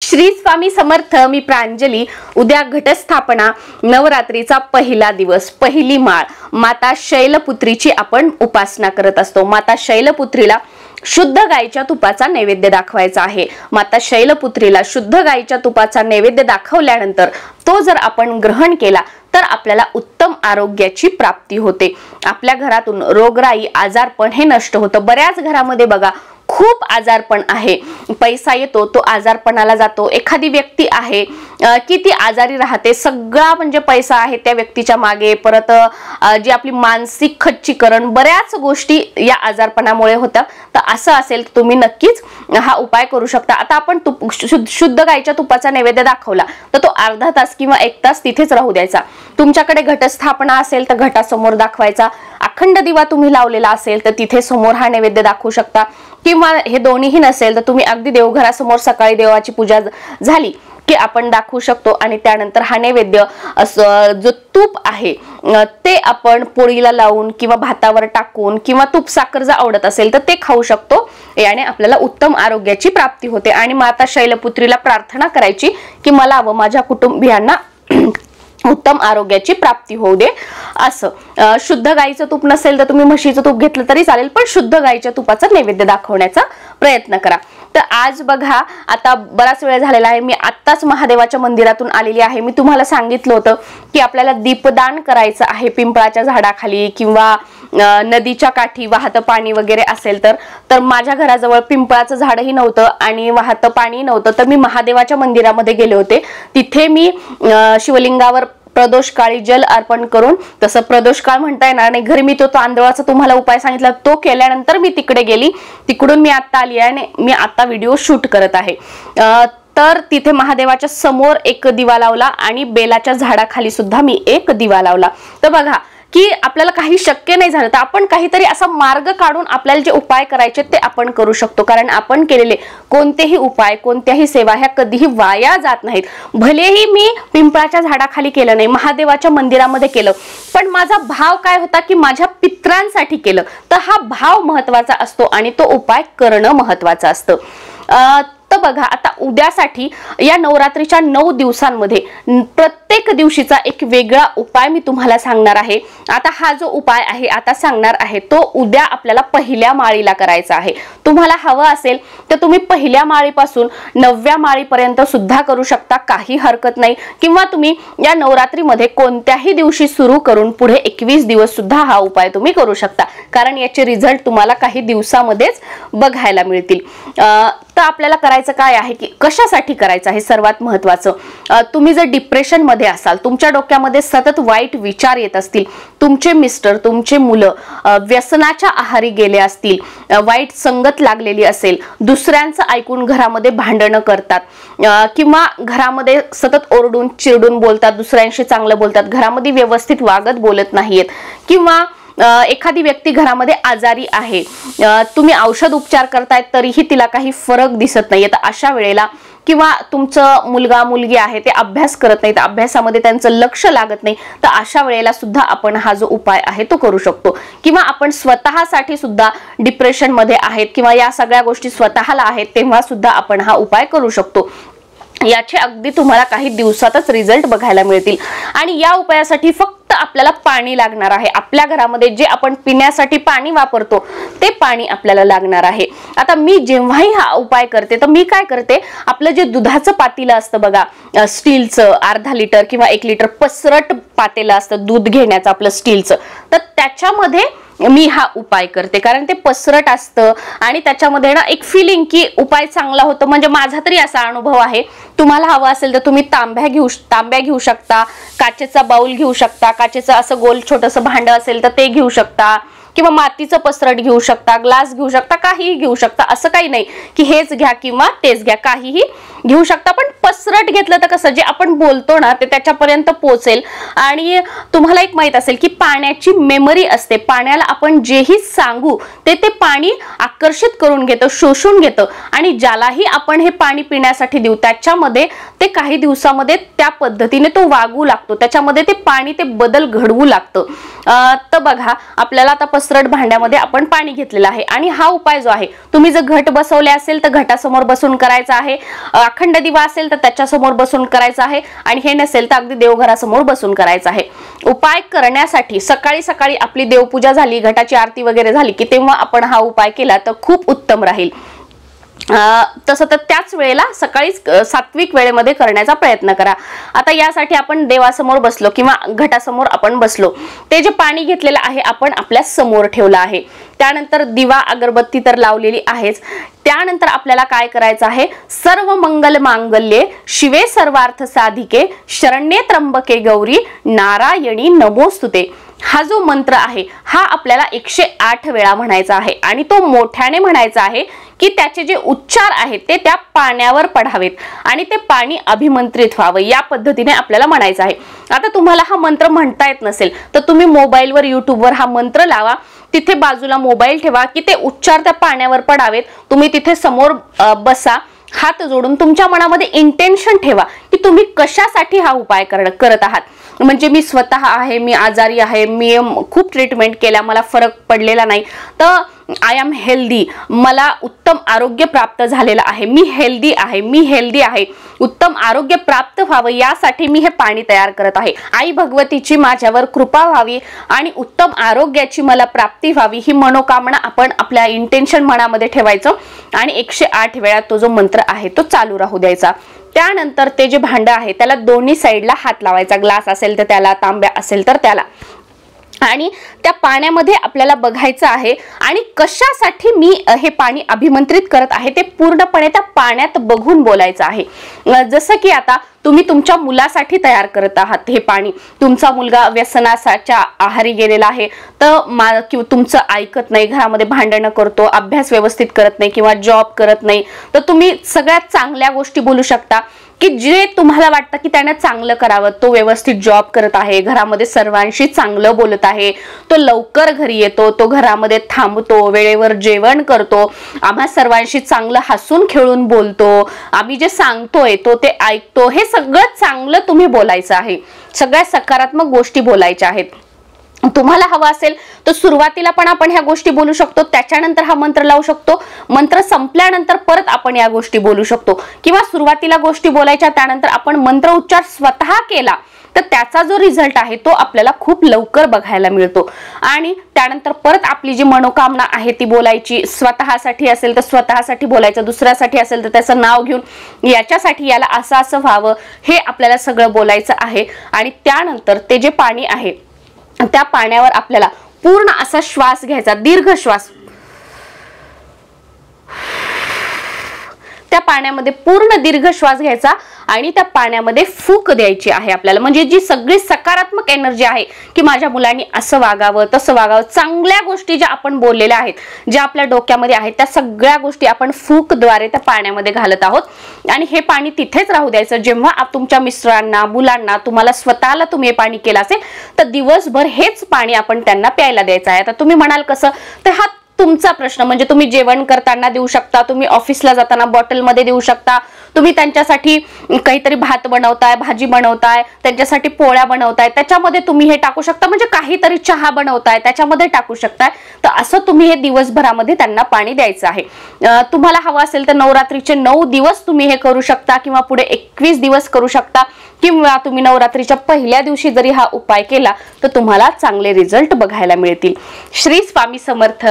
श्री स्वामी समर्थ. मी प्रांजली. उद्या घटस्थापना, नवरात्रीचा पहिला दिवस, पहिली माळ. माता शैलपुत्रीची आपण उपासना करत असतो. माता शैलपुत्रीला शुद्ध गायीच्या तुपाचा नैवेद्य दाखवायचा आहे. माता शैलपुत्रीला शुद्ध गायीच्या तुपाचा नैवेद्य दाखवल्यानंतर तो जर आपण ग्रहण केला तर आपल्याला उत्तम आरोग्याची प्राप्ती होते. आपल्या घरातून रोगराई, आजारपण हे नष्ट होतं. बऱ्याच घरामध्ये बघा खूप आजारपण आहे. पैसा येतो तो आजारपणाला जातो. एखादी व्यक्ती आहे की ती आजारी राहते, सगळा म्हणजे पैसा आहे त्या व्यक्तीच्या मागे. परत जी आपली मानसिक खच्चीकरण, बऱ्याच गोष्टी या आजारपणामुळे होतात. तर असं असेल तर तुम्ही नक्कीच हा उपाय करू शकता. आता आपण शुद्ध गायीच्या तुपाचा नैवेद्य दाखवला तर तो अर्धा तास किंवा 1 तास तिथेच राहू द्यायचा. तुमच्याकडे घटस्थापना असेल तर घटासमोर दाखवायचा. अखंड दिवा तुम्ही लावलेला असेल तर तिथे समोर हा नैवेद्य दाखवू शकता. किंवा हे दोन्हीही नसेल तर तुम्ही अगदी देवघरासमोर सकाळी देवाची पूजा झाली की आपण दाखवू शकतो. आणि त्यानंतर हा नैवेद्य जो तूप आहे ते आपण पोळीला लावून किंवा भातावर टाकून किंवा तूप साखर जर आवडत असेल तर ते खाऊ शकतो. याने आपल्याला उत्तम आरोग्याची प्राप्ती होते. आणि माता शैलपुत्रीला प्रार्थना करायची की मला व माझ्या कुटुंबियांना उत्तम आरोग्याची प्राप्ती होऊ दे असं. शुद्ध गाईचं तूप नसेल तर तुम्ही म्हशीचं तूप घेतलं तरी चालेल, पण शुद्ध गाईच्या तुपाचा नैवेद्य दाखवण्याचा प्रयत्न करा. तर आज बघा आता बराच वेळ झालेला आहे. मी आत्ताच महादेवाच्या मंदिरातून आलेली आहे. मी तुम्हाला सांगितलं होतं की आपल्याला दीपदान करायचं आहे. पिंपळाच्या झाडाखाली किंवा नदीच्या काठी वाहतं पाणी वगैरे असेल तर माझ्या घराजवळ पिंपळाचं झाडही नव्हतं आणि वाहतं पाणी नव्हतं. तर मी महादेवाच्या मंदिरामध्ये गेले होते. तिथे मी शिवलिंगावर प्रदोष काळी जल अर्पण करून, तसं प्रदोष काळ म्हणता येणार नाही, घरी मी तो तांदळाचा तुम्हाला उपाय सांगितला तो केल्यानंतर मी तिकडे गेली. तिकडून मी आता आली आणि मी आता व्हिडिओ शूट करत आहे. तर तिथे महादेवाच्या समोर एक दिवा लावला आणि बेलाच्या झाडाखाली सुद्धा मी एक दिवा लावला. तर बघा की आपल्याला काही शक्य नाही झालं तर आपण काहीतरी असा मार्ग काढून आपल्याला जे उपाय करायचे ते आपण करू शकतो. कारण आपण केलेले कोणतेही उपाय, कोणत्याही सेवा ह्या कधीही वाया जात नाहीत. भलेही मी पिंपळाच्या झाडाखाली केलं नाही, महादेवाच्या मंदिरामध्ये केलं, पण माझा भाव काय होता की माझ्या पित्रांसाठी केलं. तर हा भाव महत्वाचा असतो आणि तो उपाय करणं महत्वाचं असतं. तर बघा आता उद्यासाठी या नवरात्रीच्या 9 दिवसांमध्ये प्रत्येक दिवशीचा एक वेगळा उपाय मी तुम्हाला सांगणार आहे. आता हा जो उपाय आहे आता सांगणार आहे तो उद्या आपल्याला पहिल्या माळीला करायचा आहे. तुम्हाला हवं असेल तर तुम्ही पहिल्या माळीपासून 9व्या माळीपर्यंत सुद्धा करू शकता, काही हरकत नाही. किंवा तुम्ही या नवरात्रीमध्ये कोणत्याही दिवशी सुरू करून पुढे 21 दिवस सुद्धा हा उपाय तुम्ही करू शकता, कारण याचे रिझल्ट तुम्हाला काही दिवसामध्येच बघायला मिळतील. तर आपल्याला करायचं काय आहे की कशासाठी करायचं आहे सर्वात महत्वाचं. तुम्ही जर डिप्रेशन मध्ये असाल, तुमच्या डोक्यामध्ये सतत वाईट विचार येत असतील, तुमचे मिस्टर, तुमचे मुलं व्यसनाच्या आहारी गेले असतील, वाईट संगत लागलेली असेल, दुसऱ्यांचं ऐकून घरामध्ये भांडणं करतात किंवा घरामध्ये सतत ओरडून चिरडून बोलतात, दुसऱ्यांशी चांगलं बोलतात, घरामध्ये व्यवस्थित वागत बोलत नाहीयेत, किंवा एखादी व्यक्ती घरामध्ये आजारी आहे, तुम्ही औषध उपचार करतायत तरीही तिला काही फरक दिसत नाहीये, तर अशा वेळेला, किंवा तुमचं मुलगा मुलगी आहे ते अभ्यास करत नाही, तर अभ्यासामध्ये त्यांचं लक्ष लागत नाही, तर अशा वेळेला सुद्धा आपण हा जो उपाय आहे तो करू शकतो. किंवा आपण स्वतःसाठी सुद्धा डिप्रेशन मध्ये आहेत किंवा या सगळ्या गोष्टी स्वतःला आहेत तेव्हा सुद्धा आपण हा उपाय करू शकतो. याचे अगदी तुम्हाला काही दिवसातच रिझल्ट बघायला मिळतील. आणि या उपायासाठी फक्त आपल्याला पाणी लागणार आहे. आपल्या घरामध्ये जे आपण पिण्यासाठी पाणी वापरतो ते पाणी आपल्याला लागणार आहे. आता मी जेव्हाही हा उपाय करते तर मी काय करते, आपलं जे दुधाचं पातेलं असतं बघा, स्टीलचं 1/2 लिटर किंवा 1 लिटर पसरट पातेलं असतं दूध घेण्याचं आपलं स्टीलचं, तर त्याच्यामध्ये मी हा उपाय करते. कारण ते पसरट असतं आणि त्याच्यामध्ये ना एक फिलिंग की उपाय चांगला होतो. म्हणजे माझा तरी असा अनुभव आहे. तुम्हाला हवा असेल तर तुम्ही तांब्या घेऊ शकता, काचेचा बाउल घेऊ शकता, काचेचं असं गोल छोटंसं भांड असेल तर ते घेऊ शकता, किंवा मातीचं पसरट घेऊ शकता, ग्लास घेऊ शकता, काहीही घेऊ शकता. असं काही नाही की हेच घ्या किंवा तेच घ्या, काहीही घेऊ शकता. पण पसरट घेतलं तर कसं जे आपण बोलतो ना ते त्याच्यापर्यंत पोहोचेल. आणि तुम्हाला एक माहित असेल की पाण्याची मेमरी असते. पाण्याला आपण जेही सांगू ते पाणी आकर्षित करून घेतं, शोषून घेतं, आणि ज्यालाही आपण हे पाणी पिण्यासाठी देऊ त्याच्यामध्ये ते काही दिवसामध्ये त्या पद्धतीने तो वागू लागतो, त्याच्यामध्ये ते पाणी ते बदल घडवू लागतं. तर बघा आपल्याला आता पसरट भांड्यामध्ये आपण पाणी घेतलेलं आहे आणि हा उपाय जो आहे तुम्ही जर घट बसवले असेल तर घटासमोर बसून करायचा आहे, अखंड दिवा असेल तर त्याच्या समोर बसून करायचा आहे आणि हे नसेल तर अगदी देवघरासमोर बसून करायचा आहे। उपाय करण्यासाठी सकाळी सकाळी आपली देवपूजा झाली, घटाची आरती वगैरे झाली की तेव्हा आपण हा उपाय केला तर खूप उत्तम राहील। तसं तर त्याच वेळेला सकाळीच सात्विक वेळेमध्ये करण्याचा प्रयत्न करा। आता यासाठी आपण देवासमोर बसलो किंवा घटासमोर आपण बसलो, ते जे पाणी घेतलेलं आहे आपण आपल्या समोर ठेवलं आहे, त्यानंतर दिवा अगरबत्ती तर लावलेली आहेच, त्यानंतर आपल्याला काय करायचं आहे, सर्व मंगल मांगल्ये शिवे सर्वार्थ साधिके शरण्ये त्र्यंबके गौरी नारायणी नमोस्तुते, हा जो मंत्र आहे हा आपल्याला 108 वेळा म्हणायचा आहे आणि तो मोठ्याने म्हणायचा आहे की त्याचे जे उच्चार आहेत ते त्या पाण्यावर पडावेत आणि ते पाणी अभिमंत्रित व्हावं, या पद्धतीने आपल्याला म्हणायचं आहे। आता तुम्हाला हा मंत्र म्हणता येत नसेल तर तुम्ही मोबाईलवर युट्यूबवर हा मंत्र लावा, तिथे बाजूला मोबाईल ठेवा की ते उच्चार त्या पाण्यावर पडावेत, तुम्ही तिथे समोर बसा, हात जोडून तुमच्या मनामध्ये इंटेन्शन ठेवा की तुम्ही कशासाठी हा उपाय करत आहात। म्हणजे मी स्वतः आहे, मी आजारी आहे, मी खूप ट्रीटमेंट केल्या, मला फरक पडलेला नाही, तर आय एम हेल्दी, मला उत्तम आरोग्य प्राप्त झालेलं आहे, मी हेल्दी आहे, उत्तम आरोग्य प्राप्त व्हावं यासाठी मी हे पाणी तयार करत आहे। आई भगवतीची माझ्यावर कृपा व्हावी आणि उत्तम आरोग्याची मला प्राप्ती व्हावी ही मनोकामना आपण आपल्या इंटेन्शन मनामध्ये ठेवायचं आणि 108 वेळा तो जो मंत्र आहे तो चालू राहू द्यायचा। त्यानंतर ते जे भांड आहे त्याला दोन्ही साईडला हात लावायचा, ग्लास असेल तर त्याला, तांब्या असेल तर त्याला, आणि त्या पाण्यामध्ये आपल्याला बघायचं आहे आणि कशासाठी मी हे पाणी अभिमंत्रित करत आहे ते पूर्णपणे त्या पाण्यात बघून बोलायचं आहे। जसं की आता तुम्ही तुमच्या मुलासाठी तयार करत आहात हे पाणी, तुमचा मुलगा व्यसनाच्या आहारी गेलेला आहे तर तुमचं ऐकत नाही, घरामध्ये भांडणं करतो, अभ्यास व्यवस्थित करत नाही किंवा जॉब करत नाही, तर तुम्ही सगळ्यात चांगल्या गोष्टी बोलू शकता की जे तुम्हाला वाटतं की त्याने चांगलं करावं, तो व्यवस्थित जॉब करत आहे, घरामध्ये सर्वांशी चांगलं बोलत आहे, तो लवकर घरी येतो, तो घरामध्ये थांबतो, वेळेवर जेवण करतो, आम्हा सर्वांशी चांगलं हसून खेळून बोलतो, आम्ही जे सांगतोय तो ते ऐकतो, हे सगळं चांगलं तुम्ही बोलायचं आहे, सगळ्या सकारात्मक गोष्टी बोलायच्या आहेत। तुम्हाला हवा असेल तर सुरुवातीला पण आपण ह्या गोष्टी बोलू शकतो, त्याच्यानंतर हा मंत्र लावू शकतो, मंत्र संपल्यानंतर परत आपण या गोष्टी बोलू शकतो किंवा सुरुवातीला गोष्टी बोलायच्या त्यानंतर आपण मंत्र उच्चार स्वतः केला तर त्याचा जो रिझल्ट आहे तो आपल्याला खूप लवकर बघायला मिळतो आणि त्यानंतर परत आपली जी मनोकामना आहे ती बोलायची, स्वतःसाठी असेल तर स्वतःसाठी बोलायचं, दुसऱ्यासाठी असेल तर त्याचं नाव घेऊन याच्यासाठी याला असं व्हावं हे आपल्याला सगळं बोलायचं आहे। आणि त्यानंतर ते जे पाणी आहे त्या पाण्यावर आपल्याला पूर्ण असा श्वास घ्यायचा, दीर्घ श्वास, त्या पाण्यामध्ये पूर्ण दीर्घ श्वास घ्यायचा आणि त्या पाण्यामध्ये फूक द्यायची आहे आपल्याला, म्हणजे जी सगळी सकारात्मक एनर्जी आहे की माझ्या मुलांनी असं वागावं, तसं वागावं, चांगल्या गोष्टी ज्या आपण बोललेल्या आहेत, ज्या आपल्या डोक्यामध्ये आहेत, त्या सगळ्या गोष्टी आपण फूकद्वारे त्या पाण्यामध्ये घालत आहोत आणि हे पाणी तिथेच राहू द्यायचं। जेव्हा तुमच्या मिस्टरांना, मुलांना, तुम्हाला स्वतःला तुम्ही हे पाणी केलं असेल तर दिवसभर हेच पाणी आपण त्यांना प्यायला द्यायचं आहे। आता तुम्ही म्हणाल कसं, तर हा तुमचा प्रश्न, म्हणजे तुम्ही जेवण करताना देऊ शकता, तुम्ही ऑफिसला जाताना बॉटलमध्ये देऊ शकता, तुम्ही त्यांच्यासाठी काहीतरी भात बनवताय, भाजी बनवताय, त्यांच्यासाठी पोळ्या बनवताय, त्याच्यामध्ये तुम्ही हे टाकू शकता, म्हणजे काहीतरी चहा बनवताय त्याच्यामध्ये टाकू शकताय, तर असं तुम्ही हे दिवसभरामध्ये त्यांना पाणी द्यायचं आहे। तुम्हाला हवं असेल तर नवरात्रीचे 9 दिवस तुम्ही हे करू शकता किंवा पुढे 21 दिवस करू शकता किंवा तुम्ही नवरात्रीच्या पहिल्या दिवशी जरी हा उपाय केला तर तुम्हाला चांगले रिझल्ट बघायला मिळतील। श्री स्वामी समर्थ।